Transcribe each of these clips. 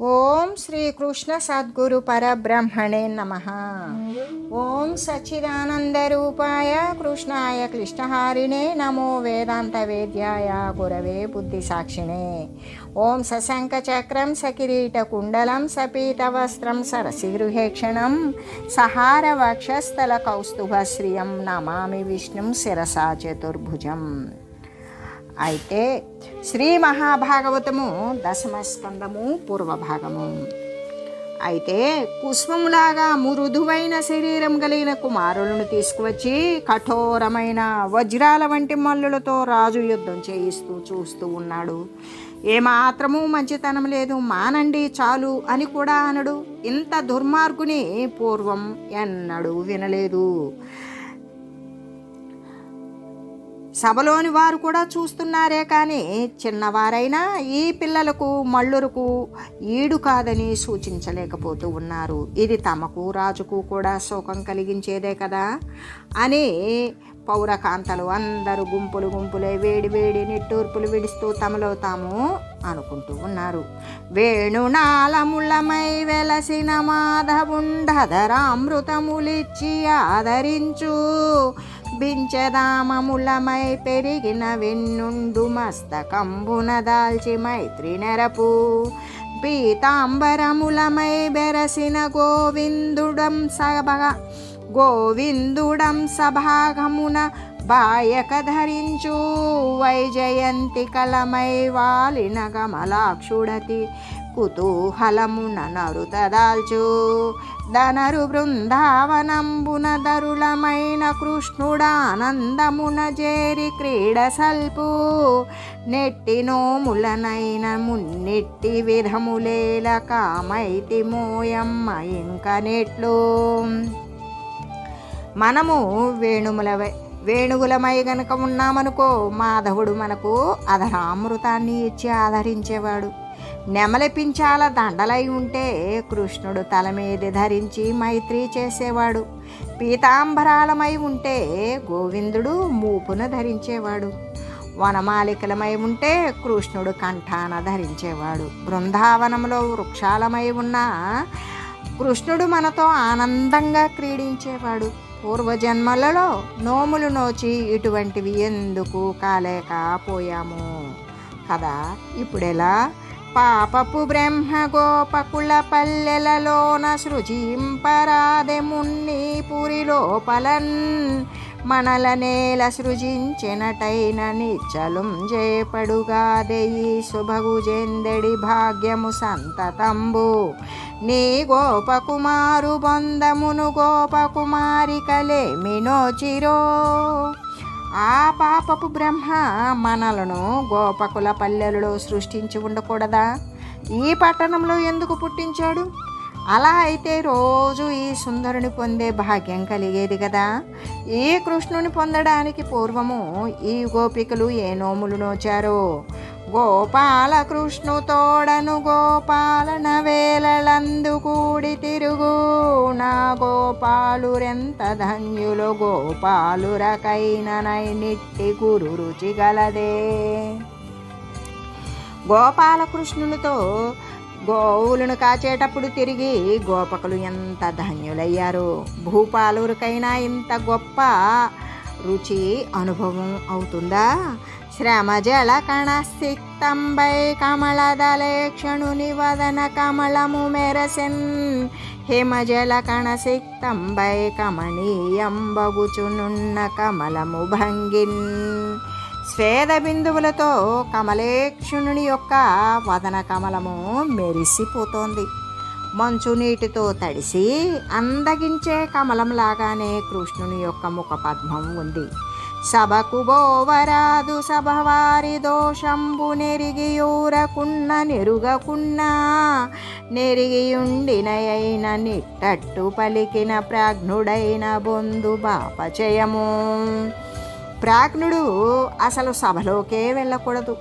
ఓం శ్రీకృష్ణ సద్గురు పరబ్రహ్మణే నమః. ఓం సచ్చిదానందరూపాయ కృష్ణాయ క్లిష్టహారిణే నమో వేదాంత వేద్యాయ గురవే బుద్ధిసాక్షిణే. ఓం సశంఖచక్రం సకిరీటకుండలం సపీతవస్త్రం సరసిగృహేక్షణం సహార వక్షస్థల కౌస్తుభశ్రియం నమామి విష్ణుం శిరసా చతుర్భుజం. అయితే శ్రీ మహాభాగవతము దశమ స్కందము పూర్వభాగము. అయితే కుష్మములాగా మృదువైన శరీరం కలిగిన కుమారులను తీసుకువచ్చి కఠోరమైన వజ్రాల వంటి మల్లులతో రాజు యుద్ధం చేయిస్తూ చూస్తూ ఉన్నాడు. ఏమాత్రము మంచితనం లేదు, మానండి చాలు అని కూడా అనడు. ఇంత దుర్మార్గుని పూర్వం ఎన్నడూ వినలేదు. సభలోని వారు కూడా చూస్తున్నారే కానీ చిన్నవారైనా ఈ పిల్లలకు మల్లురకు ఈడు కాదని సూచించలేకపోతూ ఉన్నారు. ఇది తమకు రాజుకు కూడా శోకం కలిగించేదే కదా అని పౌరకాంతలు అందరూ గుంపులు గుంపులే వేడి వేడి నిట్టూర్పులు విడుస్తూ తమలో తాము అనుకుంటూ ఉన్నారు. వేణునాళములమై వెలసిన మాధవుండధరామృతములిచ్చి ఆదరించు, బించదామములమై పెరిగిన వెన్నుండు మస్తకంబున దాల్చి మైత్రి నెరపు, పీతాంబరములమై బెరసిన గోవిందుడం సభాగమున బాయక ధరించు, వైజయంతి కలమై వాలిన కమలాక్షుడతి కుతూహలమున నరుతదాల్చు, ధనరు బృందావనంబున దరులమైన కృష్ణుడానందమున చేరి క్రీడ సల్పు, నెట్టి నోములనైన మున్నెట్టి విధములేల కామైతి మోయమ్మ ఇంక నెట్లు. మనము వేణుగులమై గనక ఉన్నామనుకో, మాధవుడు మనకు అధరామృతాన్ని ఇచ్చి ఆదరించేవాడు. నెమలిపించాల దండలై ఉంటే కృష్ణుడు తల మీద ధరించి మైత్రి చేసేవాడు. పీతాంబరాలమై ఉంటే గోవిందుడు మూపున ధరించేవాడు. వనమాలికలమై ఉంటే కృష్ణుడు కంఠాన ధరించేవాడు. బృందావనంలో వృక్షాలమై ఉన్న కృష్ణుడు మనతో ఆనందంగా క్రీడించేవాడు. పూర్వజన్మలలో నోములు నోచి ఇటువంటివి ఎందుకు కాలేకపోయాము కదా. ఇప్పుడెలా? పాపపు బ్రహ్మ గోపకుల పల్లెలలోన సృజింపరాదె మున్ని పురి లోపలన్, మనల నేల సృజించినటైన నిచ్చలుం జేపడుగాదే ఈ శుభగుజెందెడి భాగ్యము సంతతంబు, నీ గోపకుమారు బొందమును గోపకుమారికలేమినోచిరో. ఆ పాపపు బ్రహ్మ మనలను గోపకుల పల్లెలలో సృష్టించి ఉండకూడదా? ఈ పట్టణంలో ఎందుకు పుట్టించాడు? అలా అయితే రోజు ఈ సుందరుని పొందే భాగ్యం కలిగేది కదా. ఈ కృష్ణుని పొందడానికి పూర్వము ఈ గోపికలు ఏ నోములు నోచారో. గోపాల కృష్ణు తోడను గోపాలన వేలందు కూడి తిరుగు, నా గోపాలురెంత ధన్యులు గోపాలురకైన నైనిట్టి గురు రుచి గలదే. గోపాలకృష్ణునితో గోవులను కాచేటప్పుడు తిరిగి గోపకులు ఎంత ధన్యులయ్యారు. భూపాలురికైనా ఇంత గొప్ప రుచి అనుభవం అవుతుందా? శ్రమజల కణసిక్తంబై కమలదలేక్షణుని వదన కమలము మెరసెన్, హిమజల కణసిక్తంబై కమనీయంబగుచునున్న కమలము భంగిన్. స్వేద బిందువులతో కమలేక్షణుని యొక్క వదన కమలము మెరిసిపోతోంది. మంచు నీటితో తడిసి అందగించే కమలం లాగానే కృష్ణుని యొక్క ముఖ పద్మం ఉంది. సభకు బోవరాదు సభవారి దోషంబు నెరిగియూరకున్న నెరుగకున్నా, నెరిగియుండినయైన నిట్టట్టు పలికిన ప్రాజ్ఞుడైన బొందు బాపచయము. ప్రాజ్ఞుడు అసలు సభలోకే వెళ్ళకూడదు.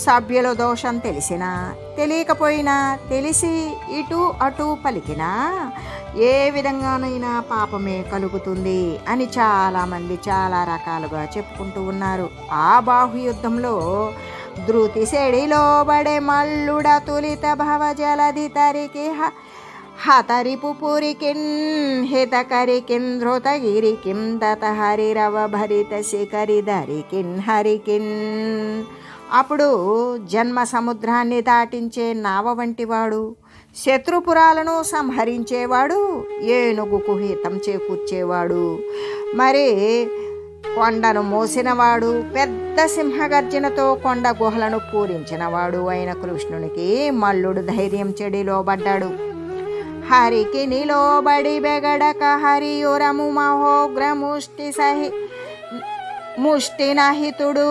సభ్యుల దోషం తెలిసినా తెలియకపోయినా తెలిసి ఇటు అటు పలికినా ఏ విధంగానైనా పాపమే కలుగుతుంది అని చాలామంది చాలా రకాలుగా చెప్పుకుంటూ ఉన్నారు. ఆ బాహుయుద్ధంలో ధృతి సెడిలోబడే మల్లుడ తులిత భవ జలధి తరికి హతరిపు పురికిన్ హితకరికిన్ ధృతగిరికిం దత హరిరవ భరిత శిఖరి ధరికిన్ హరికిన్. అప్పుడు జన్మ సముద్రాన్ని దాటించే నావ వంటివాడు, శత్రుపురాలను సంహరించేవాడు, ఏనుగుకు హితం చేకూర్చేవాడు, మరి కొండను మోసినవాడు, పెద్ద సింహగర్జనతో కొండ గుహలను పూరించినవాడు అయిన కృష్ణునికి మల్లుడు ధైర్యం చెడిలోబడ్డాడు. హరికి నిలోబడి బెగడక హరియురము మహోగ్రముష్టి ముష్టినహితుడు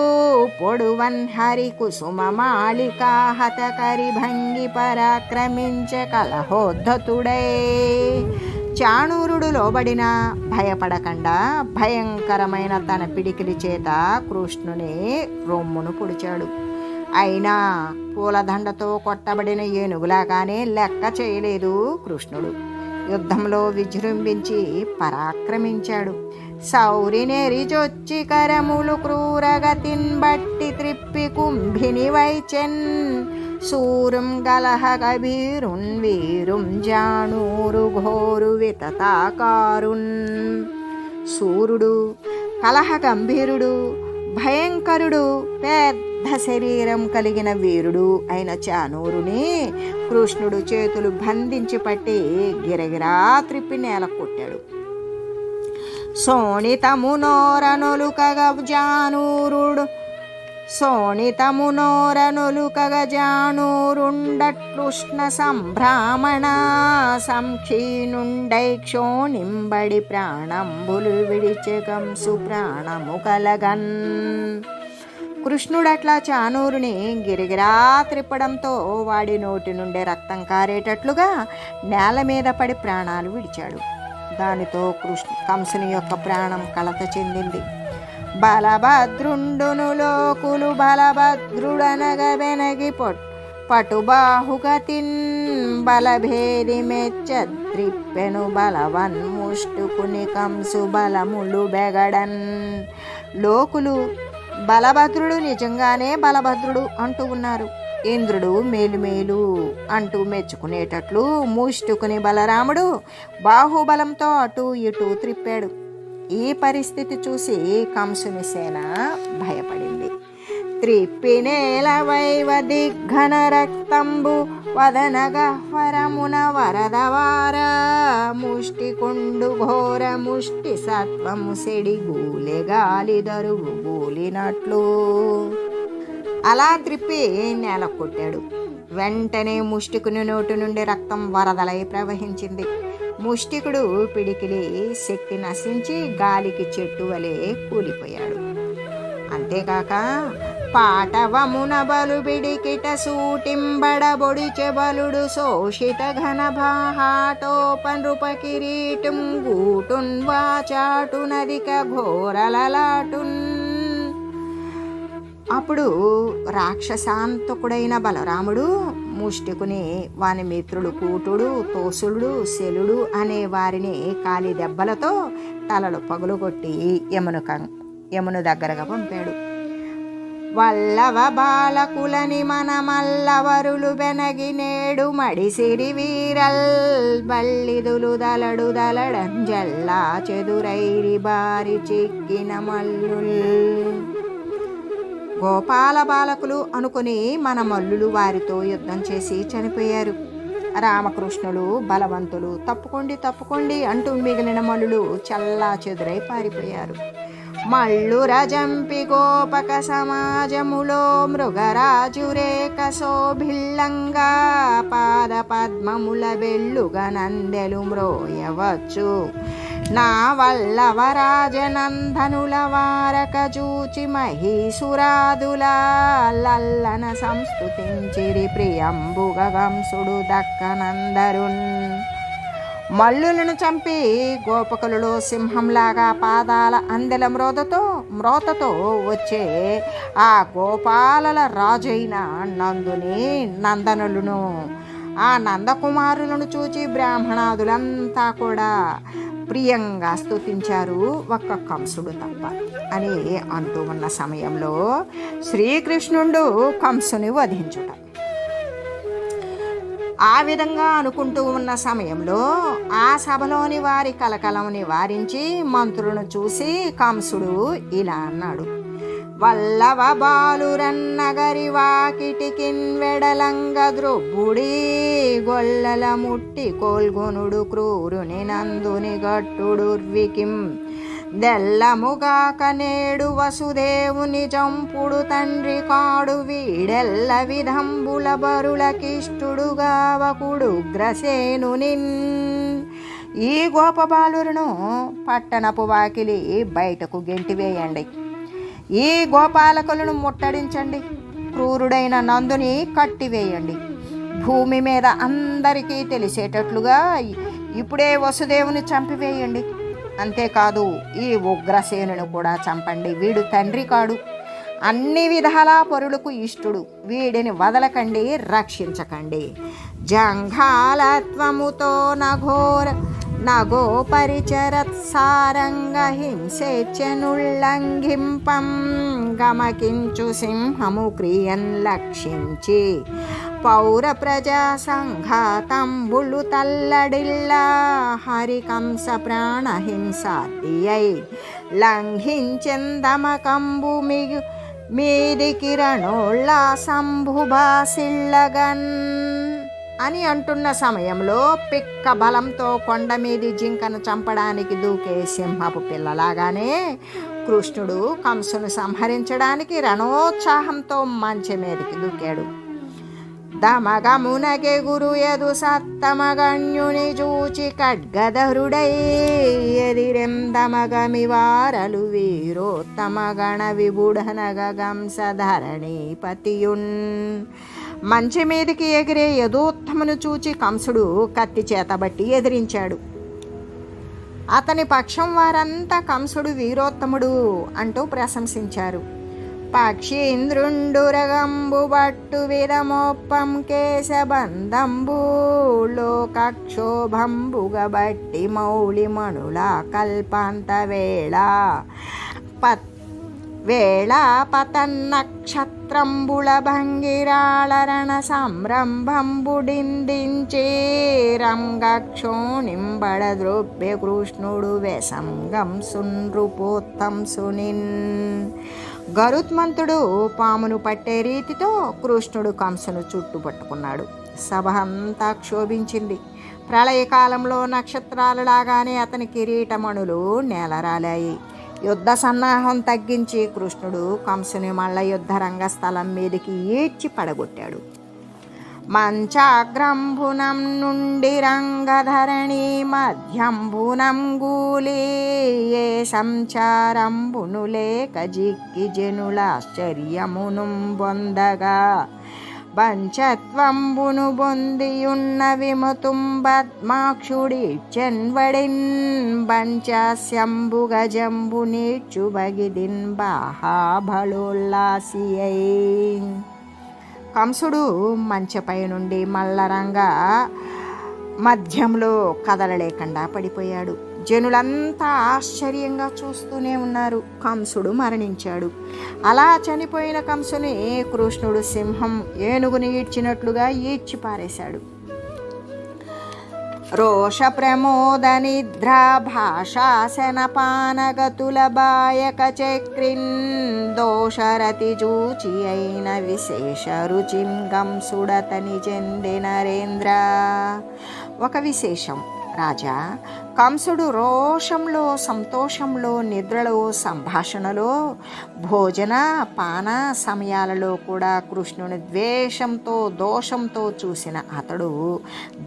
పొడువన్ హరి కుసుమ మాళికా హతకరి భంగి పరాక్రమించ కలహోద్ధతుడై. చాణూరుడు లోబడిన భయపడకుండా భయంకరమైన తన పిడికిలి చేత కృష్ణుని రొమ్మును పొడిచాడు. అయినా పూలదండతో కొట్టబడిన ఏనుగులాగానే లెక్క చేయలేదు కృష్ణుడు. యుద్ధంలో విజృంభించి పరాక్రమించాడు. సౌరినెరిజొచ్చి కరములు క్రూరగతిన్ బట్టి త్రిప్పి కుంభిని వైచెన్ సూరం గలహ గభీరున్ వీరుం జాణూరు ఘోరు వితతాకారున్. సూర్యుడు, కలహ గంభీరుడు, భయంకరుడు, పెద్ద శరీరం కలిగిన వీరుడు అయిన చాణూరుని కృష్ణుడు చేతులు బంధించి పట్టి గిరగిరా త్రిప్పి నేల కొట్టాడు. సోణితమునోరనులుకగ జానూరుండట్లుష్ణ సంభ్రామణ సంక్షీణుండై క్షోణింబడి ప్రాణంబులు విడిచె కంసు ప్రాణము కలగన్. కృష్ణుడట్లా చాణూరుని గిరిగిరా త్రిప్పడంతో వాడి నోటి నుండి రక్తం కారేటట్లుగా నేల మీద పడి ప్రాణాలు విడిచాడు. దానితో కంసుని యొక్క ప్రాణం కలత చెందింది. బలభద్రుండును లోకులు బలభద్రుడనగ వెనగి పటుబాహుగతిన్ బలభేది మెచ్చద్రిప్పెను బలవన్ ముష్టుకుని కంసు బలములు బెగడన్. లోకులు బలభద్రుడు నిజంగానే బలభద్రుడు అంటూ ఉన్నారు. ఇంద్రుడు మేలుమేలు అంటూ మెచ్చుకునేటట్లు ముష్టుకుని బలరాముడు బాహుబలంతో అటు ఇటు త్రిప్పాడు. ఈ పరిస్థితి చూసి కంసుని సేన భయపడింది. త్రిప్పినేల వైవదిఘన రక్తంబు వదనగహ్వరమున వరదవార ముష్టికుండు ఘోర ముష్టి సత్వము సెడి గూలె గాలి దరువు గూలినట్లు. అలా త్రిప్పి నేల కొట్టాడు. వెంటనే ముష్టికుని నోటి నుండి రక్తం వరదలై ప్రవహించింది. ముష్టికుడు పిడికిలి శక్తి నశించి గాలికి చెట్టు వలె కూలిపోయాడు. అంతేకాక పాటవమున బలు బిడికిట సూటింబడబొడిచె బలుడు శోషిత ఘన భాహాటోపనృప కిరీటం గూటున్ వాచాటు నదిక ఘోరలలాటున్. అప్పుడు రాక్షసాంతకుడైన బలరాముడు ముష్టికుని వాని మిత్రుడు కూటుడు, తోసులుడు, శలుడు అనే వారిని కాలి దెబ్బలతో తలలు పగులుగొట్టి యమును దగ్గరగా పంపాడు. వల్లవ బాలకులని మన మల్లవరులు బెనగి నేడు మడిసిరి వీరల్ బల్లిదులు దలడు దలడంజల్లా చెదురైరి బారి చిక్కిన మల్లుల్. గోపాల బాలకులు అనుకుని మన మల్లులు వారితో యుద్ధం చేసి చనిపోయారు. రామకృష్ణులు బలవంతులు తప్పుకోండి తప్పుకోండి అంటూ మిగిలిన మల్లులు చల్లా చెదురై పారిపోయారు. మల్లు రజంపి గోపక సమాజములో మృగరాజురేక శోభిల్లంగా పాద పద్మముల బెల్లుగా నందెలు మ్రోయవచ్చు. నా వల్లవరాజనందనుల వారక చూచి మహీసురాదుల లల్లన సంస్తుతించిరి ప్రియంబుగ కంసుడు దక్కనందరున్. మల్లులను చంపి గోపకులలో సింహంలాగా పాదాల అందెల మ్రోతతో వచ్చే ఆ గోపాలల రాజైన నందుని నందనులను ఆ నందకుమారులను చూచి బ్రాహ్మణాదులంతా కూడా ప్రియంగా స్తుతించారు, ఒక్క కంసుడు తప్ప అని అంటూ ఉన్న సమయంలో శ్రీకృష్ణుడు కంసుని వధించుట. ఆ విధంగా అనుకుంటూ ఉన్న సమయంలో ఆ సభలోని వారి కలకలం నివారించి మంత్రులను చూసి కంసుడు ఇలా అన్నాడు: వల్లవ బాలురన్నగరి వాకిటికిన్ వెడలంగ ద్రొబ్బుడి గొల్లల ముట్టి కోల్గొనుడు క్రూరుని నందుని గట్టుడుర్వికిం దెల్లముగాక నేడు వసుదేవుని చంపుడు తండ్రి కాడు వీడెల్ల విధంబుల బరులకిష్టుడుగావకుడు గ్రసేనునిన్. ఈ గోపబాలులను పట్టణపు వాకిలి బయటకు గెంటివేయండి, ఈ గోపాలకులను ముట్టడించండి, క్రూరుడైన నందుని కట్టివేయండి, భూమి మీద అందరికీ తెలిసేటట్లుగా ఇప్పుడే వసుదేవుని చంపివేయండి, అంతేకాదు ఈ ఉగ్రసేనును కూడా చంపండి, వీడు తండ్రి కాడు, అన్ని విధాలా పరులకు ఇష్టుడు, వీడిని వదలకండి, రక్షించకండి. జంఘాలత్వముతో నగో పరిచరత్సారంగ హింసేచ్చనుల్లంఘింపం గమకించు సింహము క్రియన్ లక్షించి పౌర ప్రజా సంఘాతంబులు తల్లడిల్లా హరికంస ప్రాణహింసాతియై లంఘించెందమకంబు మీది కిరణోళ్ళ సంభుభాసిల్లగన్ అని అంటున్న సమయంలో పిక్క బలంతో కొండ మీది జింకను చంపడానికి దూకే సింహపు పిల్లలాగానే కృష్ణుడు కంసును సంహరించడానికి రణోత్సాహంతో మంచె మీదకి దూకాడు. దమగమునకే గురు ఎదు సత్తమగణ్యుని చూచి ఖడ్గధరుడై ఎదిరెందమగమి వారలు వీరోత్తమగణ విబుఢనగ గంసధరణీపతియున్. మంచి మీదికి ఎగిరే యదోత్తమును చూచి కంసుడు కత్తి చేతబట్టి ఎదిరించాడు. అతని పక్షం వారంతా కంసుడు వీరోత్తముడు అంటూ ప్రశంసించారు. పక్షీంద్రుండురగంబు బట్టు విరమోప్పం కేశబంధంబు లోకక్షోభంబుగ బట్టి మౌళి మణుల కల్పాంత వేళ పతన్నక్షత్రంబుళ భంగిరాళరణ సంరంభంబుడిందించి రంగక్షోణింబడద్రొబ్బె కృష్ణుడు వెసంగం సునృపోత్తం సునిన్. గరుత్మంతుడు పామును పట్టే రీతితో కృష్ణుడు కంసును చుట్టుపట్టుకున్నాడు. సభ అంతా క్షోభించింది. ప్రళయకాలంలో నక్షత్రాలలాగానే అతని కిరీటమణులు నేలరాలాయి. యుద్ధ సన్నాహం తగ్గించి కృష్ణుడు కంసుని మల్ల యుద్ధ రంగస్థలం మీదకి ఈడ్చి పడగొట్టాడు. మంచాగ్రంభునం నుండి రంగధరణి మధ్యంభునం గూలి ఏ సంచారంభును లేక జిక్కి జనులాశ్చర్యమును బొందగా పంచత్వంబును బొందియున్న విముతుం పద్మాక్షుడి చెన్వడిన్ పంచాస్యంబు గజంబు నీడ్చు బగిదిన్ బాహాబలోల్లాసియై. కంసుడు మంచపై నుండి మల్లరంగా మధ్యంలో కదలలేకుండా పడిపోయాడు. జనులంతా ఆశ్చర్యంగా చూస్తూనే ఉన్నారు. కంసుడు మరణించాడు. అలా చనిపోయిన కంసుని కృష్ణుడు సింహం ఏనుగుని ఈడ్చినట్లుగా ఈడ్చి పారేశాడు. రోష ప్రమోద నిద్రా భాషాసనపానగతుల బాయక చక్రిన్ దోషరతి జూచి అయిన విశేష రుచిం కంసుడతని చెంది నరేంద్ర. ఒక విశేషం రాజా, కంసుడు రోషంలో, సంతోషంలో, నిద్రలో, సంభాషణలో, భోజన పాన సమయాలలో కూడా కృష్ణుని ద్వేషంతో, దోషంతో చూసిన అతడు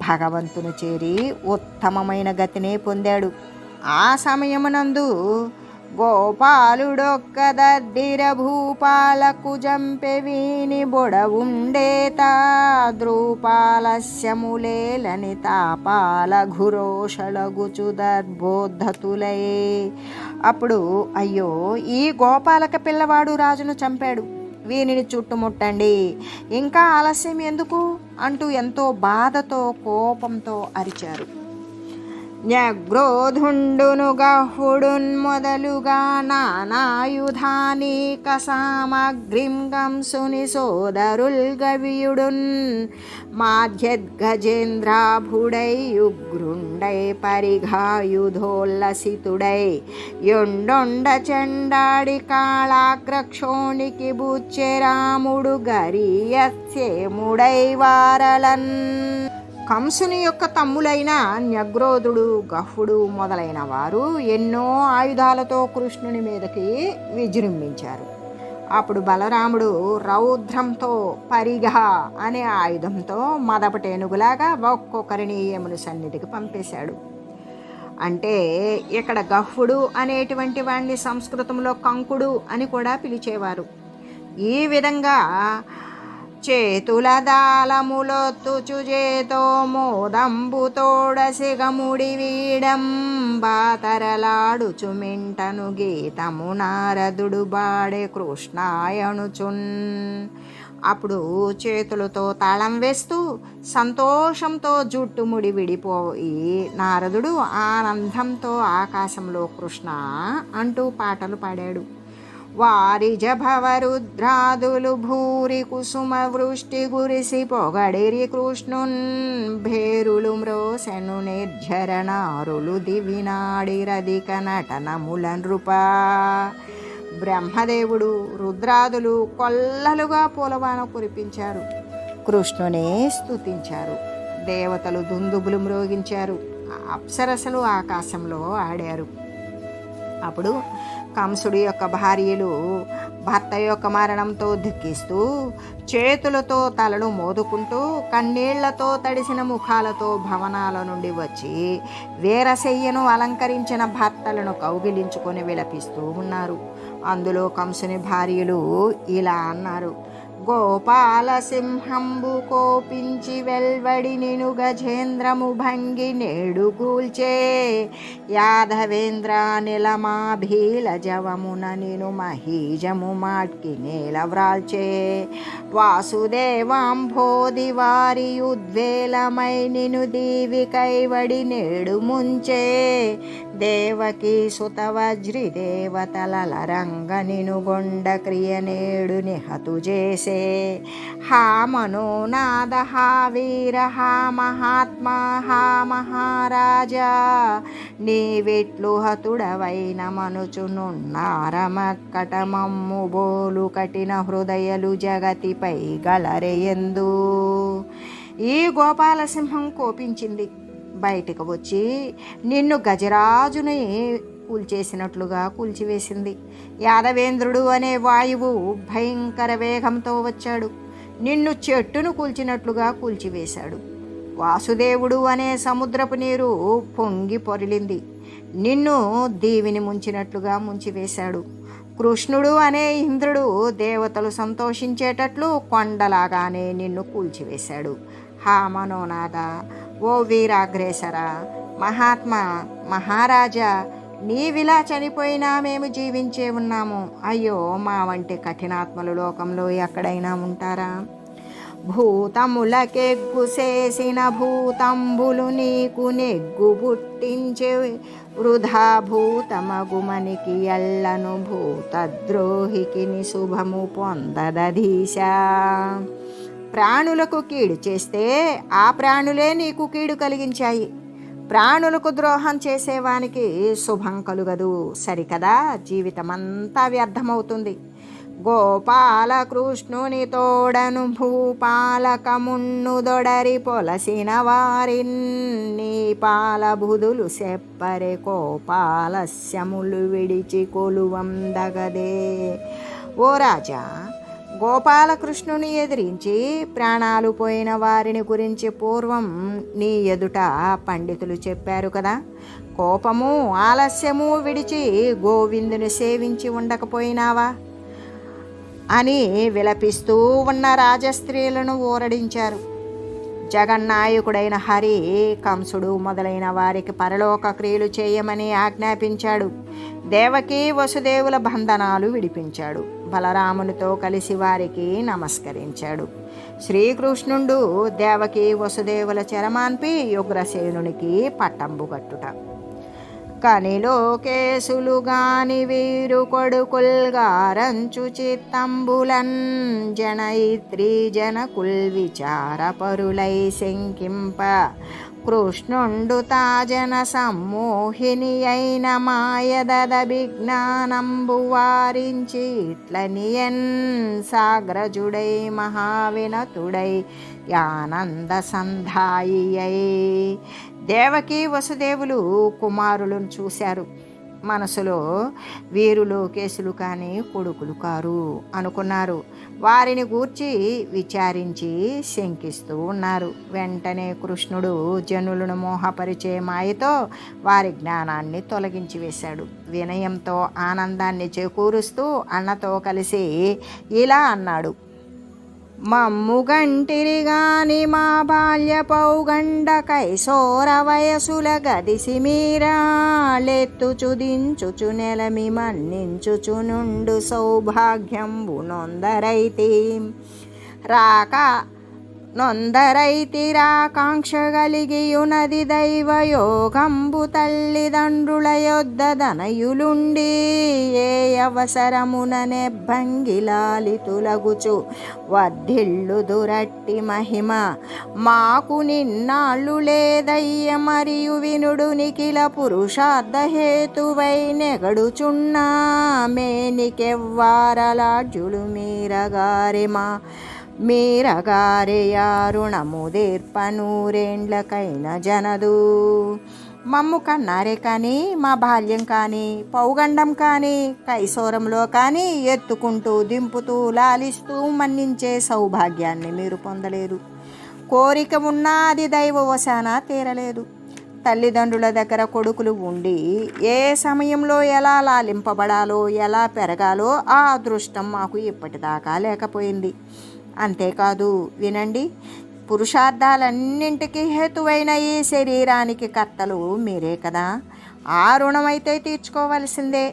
భగవంతుని చేరి ఉత్తమమైన గతినే పొందాడు. ఆ సమయమునందు గోపాలుడొక్కదద్దిర భూపాలకు జంపె వీని బొడవుండేత ద్రూపాలస్యములేలని తాపాల ఘురోషలగుచు దద్బోద్ధతులే. అప్పుడు అయ్యో, ఈ గోపాలక పిల్లవాడు రాజును చంపాడు, వీనిని చుట్టుముట్టండి, ఇంకా ఆలస్యం ఎందుకు అంటూ ఎంతో బాధతో కోపంతో అరిచారు. న్యగ్రోధుండును గహుడున్ మొదలుగా నానాయుధానీక సామగ్రిం కంసుని సోదరుల్ గవియుడున్ మాధ్యద్గజేంద్రాభుడై యుగ్రుండై పరిఘాయుధోల్లసితుడై యొండొండ చెండాడి కాళాగ్రక్షోణికి బుచ్చెరాముడు గరియస్యేముడై వారలన్. కంసుని యొక్క తమ్ములైన న్యగ్రోధుడు, గహుడు మొదలైన వారు ఎన్నో ఆయుధాలతో కృష్ణుని మీదకి విజృంభించారు. అప్పుడు బలరాముడు రౌద్రంతో పరిఘ అనే ఆయుధంతో మదపటేనుగులాగా ఒక్కొక్కరిని యముని సన్నిధికి పంపేశాడు. అంటే ఇక్కడ గహుడు అనేటువంటి వాడిని సంస్కృతంలో కంకుడు అని కూడా పిలిచేవారు. ఈ విధంగా చేతుల దాళములొత్తుచుజేతో మోదంబుతోడసిగముడి వీడం బాతరలాడుచు మింటను గీతము నారదుడు బాడే కృష్ణాయనుచున్. అప్పుడు చేతులతో తాళం వేస్తూ సంతోషంతో జుట్టుముడి విడిపోయి నారదుడు ఆనందంతో ఆకాశంలో కృష్ణ అంటూ పాటలు పాడాడు. వారిజ భవరుద్రాదులు భూరి కుసుమ వృష్టి గురిసి పొగడిరి కృష్ణున్ భేరులు మ్రోసెను నిర్జరణారులు దివినాడిరధిక నటనముల నృప. బ్రహ్మదేవుడు రుద్రాదులు కొల్లలుగా పూలవాన కురిపించారు, కృష్ణునే స్తుతించారు. దేవతలు దుందుబులు మ్రోగించారు, అప్సరసలు ఆకాశంలో ఆడారు. అప్పుడు కంసుడి యొక్క భార్యలు భర్త యొక్క మరణంతో దుఃఖిస్తూ చేతులతో తలలు మోదుకుంటూ కన్నీళ్లతో తడిసిన ముఖాలతో భవనాల నుండి వచ్చి వీరశయ్యను అలంకరించిన భర్తలను కౌగిలించుకొని విలపిస్తూ ఉన్నారు. అందులో కంసుని భార్యలు ఇలా అన్నారు: గోపాల సింహంబు కోపించి వెల్వడి నిను గజేంద్రము భంగి నేడు కూల్చే యాదవేంద్ర నిలమాభీల జవమున నిను మహీజము మాట్కి నేల వ్రాల్చే వాసుదేవాంభోది వారి ఉద్వేలమై నిను దీవి కైవడి నేడు ముంచే దేవకి సుత వజ్రి దేవతల రంగ నిను గొండ క్రియ నేడు నిహతు చేసే హా మనోనాద హా వీర హా మహాత్మా హా మహారాజా నీవిట్లు హతుడవైన మనుచునున్నారమక్కట మమ్ము బోలు కఠిన హృదయలు జగతిపై గలరెయందు. ఈ గోపాలసింహం కోపించింది, బయటకు వచ్చి నిన్ను గజరాజుని కూల్చేసినట్లుగా కూల్చివేసింది. యాదవేంద్రుడు అనే వాయువు భయంకర వేగంతో వచ్చాడు, నిన్ను చెట్టును కూల్చినట్లుగా కూల్చివేశాడు. వాసుదేవుడు అనే సముద్రపు నీరు పొంగి పొరిలింది, నిన్ను దీవిని ముంచినట్లుగా ముంచివేశాడు. కృష్ణుడు అనే ఇంద్రుడు దేవతలు సంతోషించేటట్లు కొండలాగానే నిన్ను కూల్చివేశాడు. హా మనోనాథ, ఓ వీరాగ్రేసర, మహాత్మా, మహారాజా, నీవిలా చనిపోయినా మేము జీవించే ఉన్నాము. అయ్యో, మా వంటి కఠినాత్మలు లోకంలో ఎక్కడైనా ఉంటారా? భూతములకెగ్గు చేసిన భూతంబులు నీకు నెగ్గు పుట్టించే వృధా భూతమగుమనికి ఎల్లను భూతద్రోహికి శుభము పొందదధీశా. ప్రాణులకు కీడు చేస్తే ఆ ప్రాణులే నీకు కీడు కలిగించాయి. ప్రాణులకు ద్రోహం చేసేవానికి శుభం కలుగదు, సరికదా? జీవితమంతా వ్యర్థమవుతుంది. గోపాల కృష్ణుని తోడను భూపాలకమున్ను దొడరి పొలసిన వారిన్ని పాల బుధులు సెప్పరే కోపాలస్యములు విడిచి కొలువందగదే. ఓ రాజా, గోపాలకృష్ణుని ఎదిరించి ప్రాణాలు పోయిన వారిని గురించి పూర్వం నీ ఎదుట పండితులు చెప్పారు కదా. కోపము ఆలస్యము విడిచి గోవిందుని సేవించి ఉండకపోయినావా అని విలపిస్తూ ఉన్న రాజస్త్రీలను ఊరడించారు. జగన్నాయకుడైన హరి కంసుడు మొదలైన వారికి పరలోక క్రియలు చేయమని ఆజ్ఞాపించాడు. దేవకి వసుదేవుల బంధనాలు విడిపించాడు. బలరామునితో కలిసి వారికి నమస్కరించాడు. శ్రీకృష్ణుడు దేవకి వసుదేవుల చెరమాన్పి ఉగ్రసేనునికి పట్టంబు కట్టుట. కని లోకేశులు గాని వీరు కొడుకుల్గారంచు చిత్తంబులన్ జనయిత్రీ జనకుల్ విచార పరులై శంకింప కృష్ణుండు తాజన సమ్మోహిని అయిన మాయదద విజ్ఞానంబు వారించి ఇట్లనియన్ సాగ్రజుడై మహావినతుడై యానంద సంధాయి అయి. దేవకి వసుదేవులు కుమారులను చూశారు. మనసులో వీరు లోకేశులు కానీ కొడుకులు కారు అనుకున్నారు. వారిని గూర్చి విచారించి శంకిస్తూ ఉన్నారు. వెంటనే కృష్ణుడు జనులను మోహపరిచే మాయతో వారి జ్ఞానాన్ని తొలగించి వేశాడు. వినయంతో ఆనందాన్ని చేకూరుస్తూ అన్నతో కలిసి ఇలా అన్నాడు. మమ్ముగంటిరిగాని మా బాల్య పౌగండ కైశోర వయసుల గదిసి మీరాలెత్తుచు దించుచు నెలమి మన్నించుచు నుండు సౌభాగ్యంబు నొందరైతి రాక నొందరైతిరాకాంక్ష కలిగియునది దైవయోగంబు తల్లిదండ్రుల యొద్ద దనయులుండి ఏ అవసరమున నెబ్బంగిలాలితులగుచు వర్ధిల్లు దురట్టి మహిమ మాకు నిన్నాళ్ళు లేదయ్య మరియు వినుడు నిఖిల పురుషార్థహేతువై నెగడుచున్నా మేనికెవ్వారలాడ్యులు మీరగారిమా మీరగారేయారుణముదేర్పనూరేండ్లకైన జనదు. మమ్ము కన్నారే కానీ మా బాల్యం కానీ పౌగండం కానీ కైశోరంలో కానీ ఎత్తుకుంటూ దింపుతూ లాలిస్తూ మన్నించే సౌభాగ్యాన్ని మీరు పొందలేరు. కోరిక ఉన్నా అది దైవవశాన తీరలేదు. తల్లిదండ్రుల దగ్గర కొడుకులు ఉండి ఏ సమయంలో ఎలా లాలింపబడాలో ఎలా పెరగాలో ఆ అదృష్టం మాకు ఇప్పటిదాకా లేకపోయింది. అంతేకాదు వినండి, పురుషార్థాలన్నింటికీ హేతువైన ఈ శరీరానికి కర్తలు మీరే కదా. ఆ రుణమైతే తీర్చుకోవలసిందే.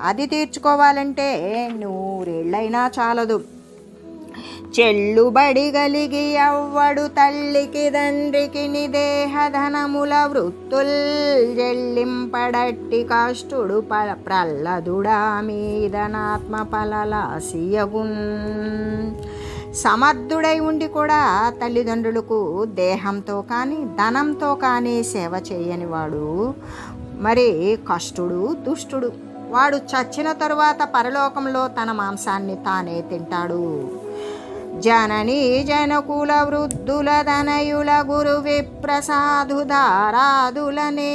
అది తీర్చుకోవాలంటే 100 ఏళ్ళైనా చాలదు. చెల్లుబడి గలిగి అవ్వడు తల్లికి తండ్రికి నిదేహధనముల వృత్తుల్ జెల్లింపడట్టి కాష్టుడు ప్రల్లదుడా మీదనాత్మ పలలాసియగున్. సమర్థుడై ఉండి కూడా తల్లిదండ్రులకు దేహంతో కానీ ధనంతో కానీ సేవ చేయనివాడు మరి కష్టుడు దుష్టుడు. వాడు చచ్చిన తరువాత పరలోకంలో తన మాంసాన్ని తానే తింటాడు. జననీ జనకుల వృద్ధుల ధనయుల గురు విప్రసాధుధారాదులనే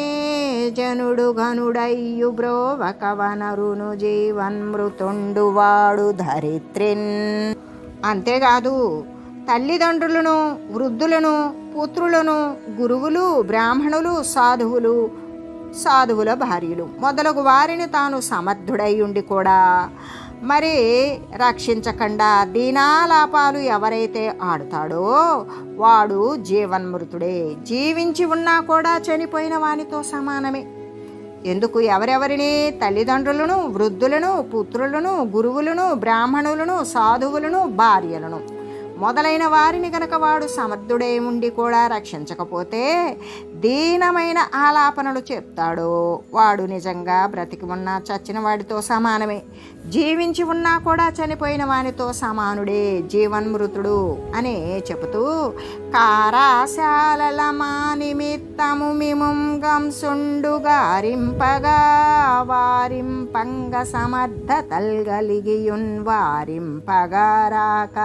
జనుడు ఘనుడయ్యు బ్రోవక వనరును జీవన్మృతుండు వాడు ధరిత్రిన్. అంతేకాదు తల్లిదండ్రులను వృద్ధులను పుత్రులను గురువులు బ్రాహ్మణులు సాధువుల భార్యలు మొదలగు వారిని తాను సమర్థుడై ఉండి కూడా మరి రక్షించకుండా దీనాలాపాలు ఎవరైతే ఆడుతాడో వాడు జీవన్మృతుడే. జీవించి ఉన్నా కూడా చనిపోయిన వానితో సమానమే. ఎందుకు? ఎవరెవరిని? తల్లిదండ్రులను వృద్ధులను పుత్రులను గురువులను బ్రాహ్మణులను సాధువులను భార్యలను మొదలైన వారిని గనక వాడు సమర్థుడై ఉండి కూడా రక్షించకపోతే దీనమైన ఆలాపనలు చెప్తాడో వాడు నిజంగా బ్రతికి ఉన్నా చచ్చిన వాడితో సమానమే. జీవించి ఉన్నా కూడా చనిపోయిన వానితో సమానుడే, జీవన్మృతుడు అని చెబుతూ కారాశాలల మా నిమిత్తము మిముం గంసుండుగారింపగా వారింపంగ సమర్థతల్గలిగియున్ వారింపగా రాక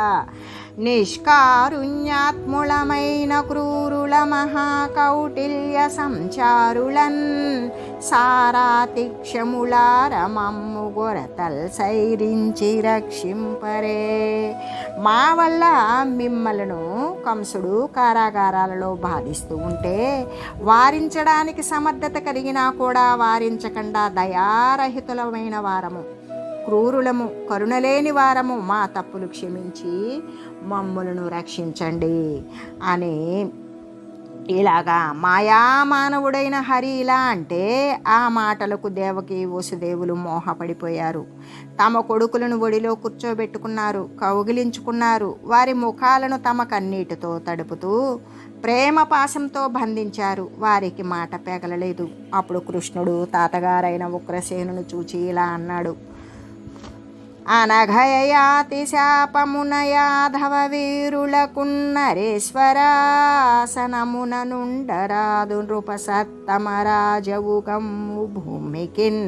నిష్కారుణ్యాత్ములమైన క్రూరుల మహాకౌటిల్య సంచారులన్ సారాతిక్షములారమమ్ము గొరతల్ సైరించి రక్షింపరే. మా వల్ల మిమ్మలను కంసుడు కారాగారాలలో బాధిస్తూ ఉంటే వారించడానికి సమర్థత కలిగినా కూడా వారించకుండా దయారహితులమైన వారము క్రూరులము కరుణలేని వారము మా తప్పులు క్షమించి మమ్ములను రక్షించండి అని ఇలాగా మాయామానవుడైన హరి ఇలా అంటే ఆ మాటలకు దేవకి వసుదేవులు మోహపడిపోయారు. తమ కొడుకులను ఒడిలో కూర్చోబెట్టుకున్నారు, కౌగిలించుకున్నారు. వారి ముఖాలను తమ కన్నీటితో తడుపుతూ ప్రేమ పాశంతో బంధించారు. వారికి మాట పెగలలేదు. అప్పుడు కృష్ణుడు తాతగారైన ఉగ్రసేనును చూచి ఇలా అన్నాడు: అనఘయయాతి శాపమున యాధవ వీరులకున్నరేశ్వరాసనమున నుండరాదు నృపసత్తమరాజవు గమ్ము భూమికిన్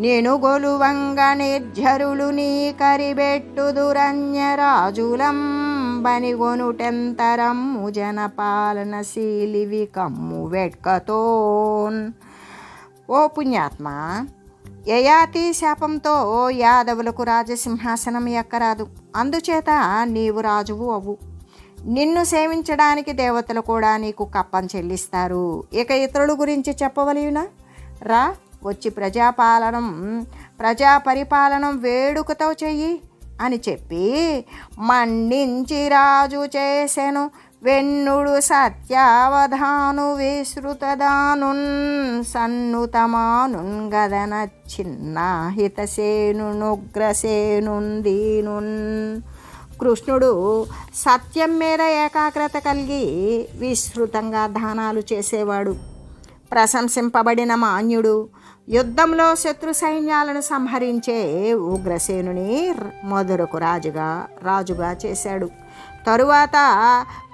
నేను గొలువంగ నిర్జరులు నీ కరిబెట్టుదురన్యరాజులం బనిగొనుటెంతరమ్ము జనపాలనశీలివి కమ్ము వెట్కతోన్. ఓ పుణ్యాత్మ, యయాతి శాపంతో యాదవులకు రాజసింహాసనం ఎక్కరాదు. అందుచేత నీవు రాజువు అవ్వు. నిన్ను సేవించడానికి దేవతలు కూడా నీకు కప్పం చెల్లిస్తారు. ఇక ఇతరుల గురించి చెప్పవలయునా? రా, వచ్చి ప్రజా పరిపాలనం వేడుకతో చెయ్యి అని చెప్పి మన్నించి రాజు చేసెను వెన్నుడు సత్యావధాను విశ్రుతదానున్ సన్నుతమానున్ గదన చిన్నాహితసేనుగ్రసేనుందీనున్. కృష్ణుడు సత్యం మీద ఏకాగ్రత కలిగి విస్తృతంగా దానాలు చేసేవాడు. ప్రశంసింపబడిన మాన్యుడు యుద్ధంలో శత్రు సైన్యాలను సంహరించే ఉగ్రసేనుని మధురకు రాజుగా చేశాడు. తరువాత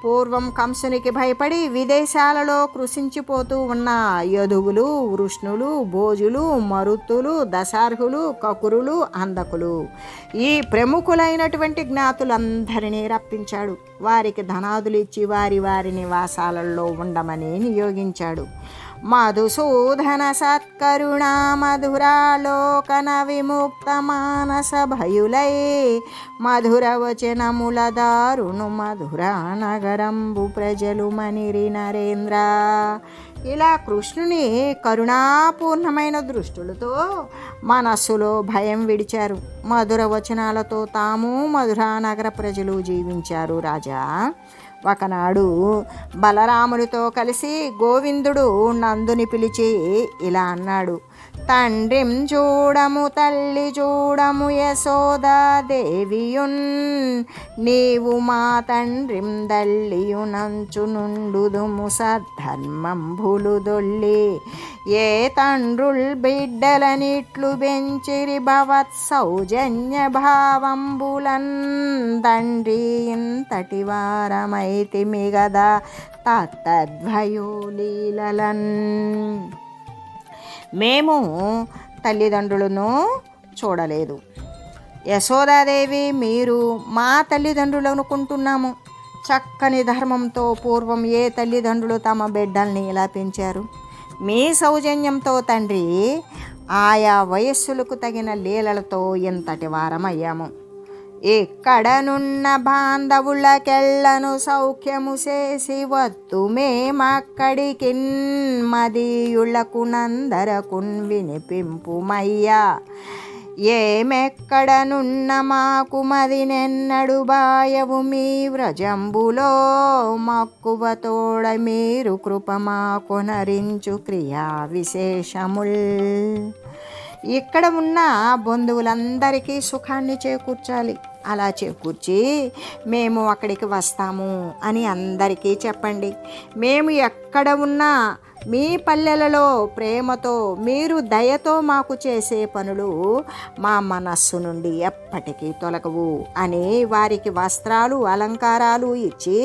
పూర్వం కంసునికి భయపడి విదేశాలలో కృషించిపోతూ ఉన్న యదువులు, వృష్ణులు, భోజులు, మరుత్తులు, దశార్హులు, కకురులు, అంధకులు ఈ ప్రముఖులైనటువంటి జ్ఞాతులందరినీ రప్పించాడు. వారికి ధనాదులు ఇచ్చి వారి నివాసాలలో ఉండమని నియోగించాడు. మధుసూదన సత్కరుణా మధురాలోకన విముక్త మానస భయులై మధుర వచనముల దారును మధురా నగరంబు ప్రజలు మనిరి నరేంద్ర. ఇలా కృష్ణుని కరుణాపూర్ణమైన దృష్టులతో మనస్సులో భయం విడిచారు. మధుర వచనాలతో తాము మధురా నగర ప్రజలు జీవించారు. రాజా, ఒకనాడు బలరాముడితో కలిసి గోవిందుడు నందుని పిలిచి ఇలా అన్నాడు: తండ్రిం చూడము తల్లి చూడము యశోదాదేవియున్ నీవు మా తండ్రిం దల్లియునంచు నుండుదుము సద్ధర్మంబులు దొల్లి ఏ తండ్రుల్ బిడ్డలనిట్లు బెంచిరి భవత్ సౌజన్య భావంబులన్ తండ్రి ఇంతటి వారమైతిమి గదా తత్తద్వయోలీలన్. మేము తల్లిదండ్రులను చూడలేదు. యశోదాదేవి మీరు మా తల్లిదండ్రులు అనుకుంటున్నాము. చక్కని ధర్మంతో పూర్వం ఏ తల్లిదండ్రులు తమ బిడ్డల్ని ఇలా పెంచారు? మీ సౌజన్యంతో తండ్రి ఆయా వయస్సులకు తగిన లీలలతో ఇంతటి వారమయ్యాము. ఇక్కడనున్న బాంధవులకెళ్ళను సౌఖ్యము చేసి వత్తు మేమక్కడికిన్ మదీయులకు నందరకున్ వినిపింపుమయ్యా. ఏమెక్కడనున్న మాకు మదినెన్నడు బాయవు మీ వ్రజంబులో మక్కువ తోడ మీరు కృపమా కొనరించు క్రియా విశేషముల్. ఇక్కడ ఉన్న బంధువులందరికీ సుఖాన్ని చేకూర్చాలి. అలా చేకూర్చి మేము అక్కడికి వస్తాము అని అందరికీ చెప్పండి. మేము ఎక్కడ ఉన్నా మీ పల్లెలలో ప్రేమతో మీరు దయతో మాకు చేసే పనులు మా మనస్సు నుండి ఎప్పటికీ తొలగవు అని వారికి వస్త్రాలు అలంకారాలు ఇచ్చి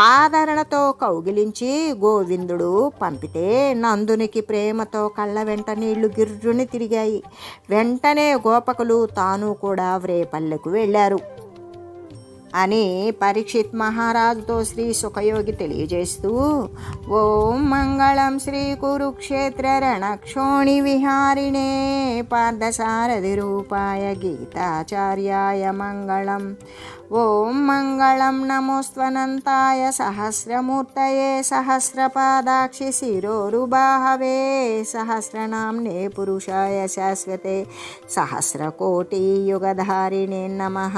ఆదరణతో కౌగిలించి గోవిందుడు పంపితే నందునికి ప్రేమతో కళ్ళ వెంట నీళ్లు గిర్రుని తిరిగాయి. వెంటనే గోపకులు తాను కూడా వ్రేపల్లెకు వెళ్ళారు అని పరీక్షిత్ మహారాజుతో శ్రీ సుఖయోగి తెలియజేస్తూ, ఓం మంగళం శ్రీ కురుక్షేత్ర రణక్షోణి విహారిణే పార్థసారథి రూపాయ గీతాచార్యాయ మంగళం. ఓం మంగళం నమోస్త్వనంతాయ సహస్రమూర్తయే సహస్రపాదాక్షి శిరోరుబాహవే సహస్రనామ్నే పురుషాయ శాశ్వతే సహస్రకోటి యుగధారిణే నమః.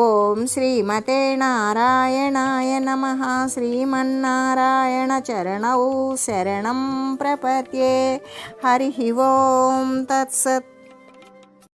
ఓం శ్రీమతే నారాయణాయ నమః. శ్రీమన్నారాయణ చరణౌ శరణం ప్రపద్యే. హరి ఓం తత్సత్.